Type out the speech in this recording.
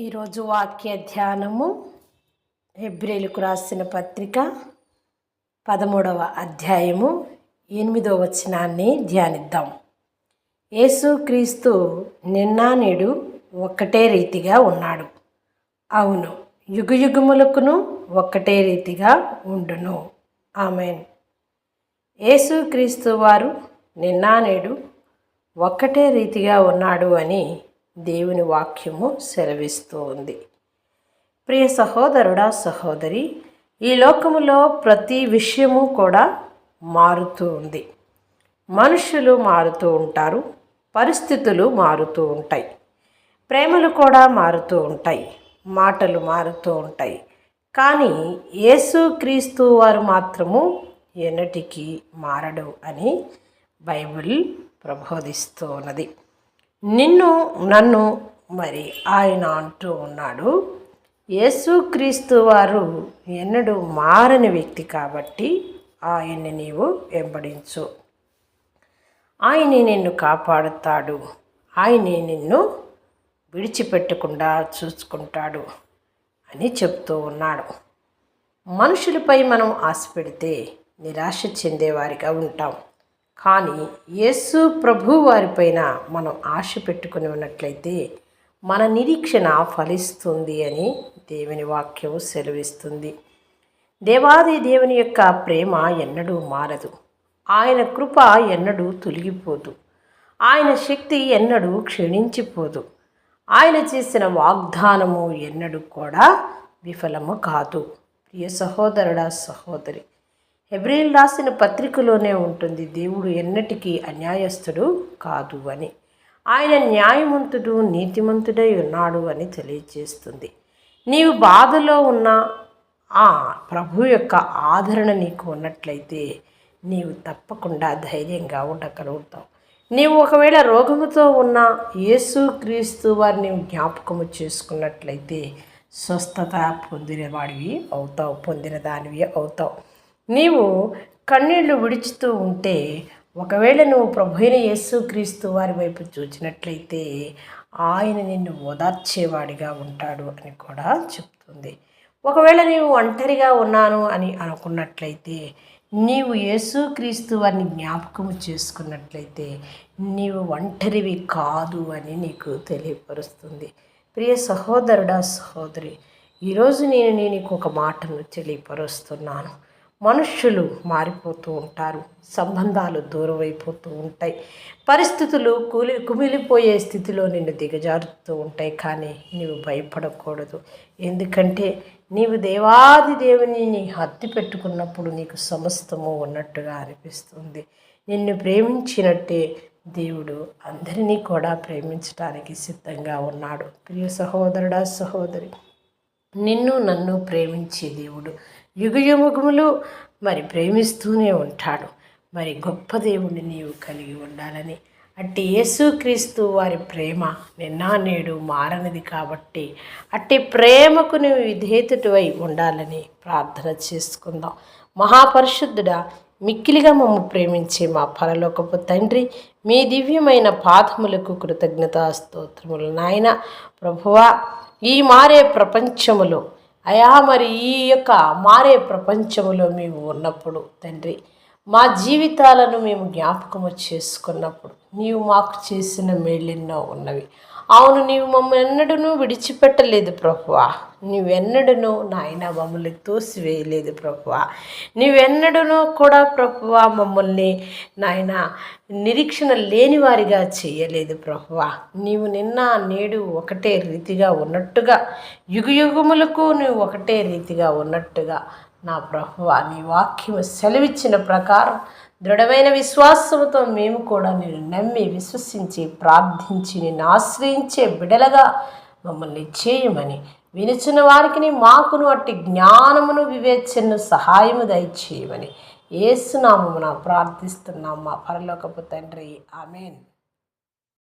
ఈరోజు వాక్య ధ్యానము హెబ్రీయులకు రాసిన పత్రిక 13వ అధ్యాయము 8వ వచనాన్ని ధ్యానిద్దాం. యేసుక్రీస్తు నిన్న నేడు ఒక్కటే రీతిగా ఉన్నాడు. అవును, యుగయుగములకును ఒక్కటే రీతిగా ఉండును. ఆమేన్. యేసుక్రీస్తు వారు నిన్న నేడు ఒక్కటే రీతిగా ఉన్నాడు అని దేవుని వాక్యము సెలవిస్తూ ఉంది. ప్రియ సహోదరుడా, సహోదరి, ఈ లోకములో ప్రతి విషయము కూడా మారుతూ ఉంది. మనుషులు మారుతూ ఉంటారు, పరిస్థితులు మారుతూ ఉంటాయి, ప్రేమలు కూడా మారుతూ ఉంటాయి, మాటలు మారుతూ ఉంటాయి. కానీ యేసుక్రీస్తు వారు మాత్రము ఎన్నటికీ మారడు అని బైబిల్ ప్రబోధిస్తూ ఉన్నది. నిన్ను నన్ను మరి ఆయన అంటూ ఉన్నాడు. యేసుక్రీస్తు వారు ఎన్నడూ మారని వ్యక్తి కాబట్టి ఆయన్ని నీవు వెంబడించు. ఆయనే నిన్ను కాపాడుతాడు, ఆయనే నిన్ను విడిచిపెట్టకుండా చూసుకుంటాడు అని చెప్తూ ఉన్నాడు. మనుషులపై మనం ఆశ పెడితే నిరాశ చెందేవారిగా ఉంటాం. కానీ యేసు ప్రభు వారిపైన మనం ఆశ పెట్టుకుని ఉన్నట్లయితే మన నిరీక్షణ ఫలిస్తుంది అని దేవుని వాక్యం సెలవిస్తుంది. దేవాది దేవుని యొక్క ప్రేమ ఎన్నడూ మారదు. ఆయన కృప ఎన్నడూ తొలగిపోదు. ఆయన శక్తి ఎన్నడూ క్షీణించిపోదు. ఆయన చేసిన వాగ్దానము ఎన్నడూ కూడా విఫలము కాదు. ప్రియ సహోదరుడా, సహోదరి, హెబ్రీయులు రాసిన పత్రికలోనే ఉంటుంది, దేవుడు ఎన్నటికీ అన్యాయస్తుడు కాదు అని. ఆయన న్యాయవంతుడు, నీతిమంతుడై ఉన్నాడు అని తెలియజేస్తుంది. నీవు బాధలో ఉన్న ఆ ప్రభు యొక్క ఆదరణ నీకు ఉన్నట్లయితే నీవు తప్పకుండా ధైర్యంగా ఉండగలుగుతావు. నీవు ఒకవేళ రోగముతో ఉన్న యేసుక్రీస్తు వారిని జ్ఞాపకము చేసుకున్నట్లయితే స్వస్థత పొందినవాడివి అవుతావు, పొందిన దానివి అవుతావు. నీవు కన్నీళ్లు విడుచుతూ ఉంటే ఒకవేళ నువ్వు ప్రభువైన యేసుక్రీస్తు వారి వైపు చూచినట్లయితే ఆయన నిన్ను ఓదార్చేవాడిగా ఉంటాడు అని కూడా చెప్తుంది. ఒకవేళ నీవు ఒంటరిగా ఉన్నాను అని అనుకున్నట్లయితే నీవు యేసుక్రీస్తు వారిని జ్ఞాపకము చేసుకున్నట్లయితే నీవు ఒంటరివి కాదు అని నీకు తెలియపరుస్తుంది. ప్రియ సహోదరుడా, సహోదరి, ఈరోజు నేను నీకు ఒక మాటను తెలియపరుస్తున్నాను. మనుష్యులు మారిపోతూ ఉంటారు, సంబంధాలు దూరం అయిపోతూ ఉంటాయి, పరిస్థితులు కుమిలిపోయే స్థితిలో నిన్ను దిగజారుతూ ఉంటాయి. కానీ నీవు భయపడకూడదు. ఎందుకంటే నీవు దేవాది దేవుని హత్తి పెట్టుకున్నప్పుడు నీకు సమస్తము ఉన్నట్టుగా అనిపిస్తుంది. నిన్ను ప్రేమించినట్టే దేవుడు అందరినీ కూడా ప్రేమించడానికి సిద్ధంగా ఉన్నాడు. ప్రియ సహోదరుడా, సహోదరి, నిన్ను నన్ను ప్రేమించే దేవుడు యుగయుగములు మరి ప్రేమిస్తూనే ఉంటాడు. మరి గొప్ప దేవుడిని నీవు కలిగి ఉండాలని, అట్టి యేసుక్రీస్తు వారి ప్రేమ నిన్న నేడు మారనిది కాబట్టి అట్టి ప్రేమకు నువ్వు విధేయతుడివై ఉండాలని ప్రార్థన చేసుకుందాం. మహాపరిశుద్ధుడా, మిక్కిలిగా మమ్ము ప్రేమించే మా పరలోకపు తండ్రి, మీ దివ్యమైన పాదములకు కృతజ్ఞతా స్తోత్రములు. నాయన ప్రభువా, ఈ మారే ప్రపంచములో అయా మరి ఈ యొక్క మారే ప్రపంచంలో మేము ఉన్నప్పుడు తండ్రి, మా జీవితాలను మేము జ్ఞాపకము చేసుకున్నప్పుడు నీవు మాకు చేసిన మేళ్ళెన్నో ఉన్నవి. అవును, నీవు మమ్మల్ని ఎన్నడూ విడిచిపెట్టలేదు ప్రభువా. నీవెన్నడూ నాయన మమ్మల్ని తోసివేయలేదు ప్రభువా. నీవెన్నడూ కూడా ప్రభువా మమ్మల్ని నాయన నిరీక్షణ లేని వారిగా చేయలేదు ప్రభువా. నీవు నిన్న నేడు ఒకటే రీతిగా ఉన్నట్టుగా, యుగయుగములకు నువ్వు ఒకటే రీతిగా ఉన్నట్టుగా నా ప్రభువా, నీ వాక్యము సెలవిచ్చిన ప్రకారం దృఢమైన విశ్వాసంతో మేము కూడా నిన్ను నమ్మి విశ్వసించి ప్రార్థించి నిన్ను ఆశ్రయించే బిడలగా మమ్మల్ని చేయమని వినుచున్న వారికి మాకును అట్టి జ్ఞానమును వివేచనను సహాయము దయచేయమని యేసు నామమున ప్రార్థిస్తున్నాం మా పరలోకపు తండ్రి. ఆమేన్.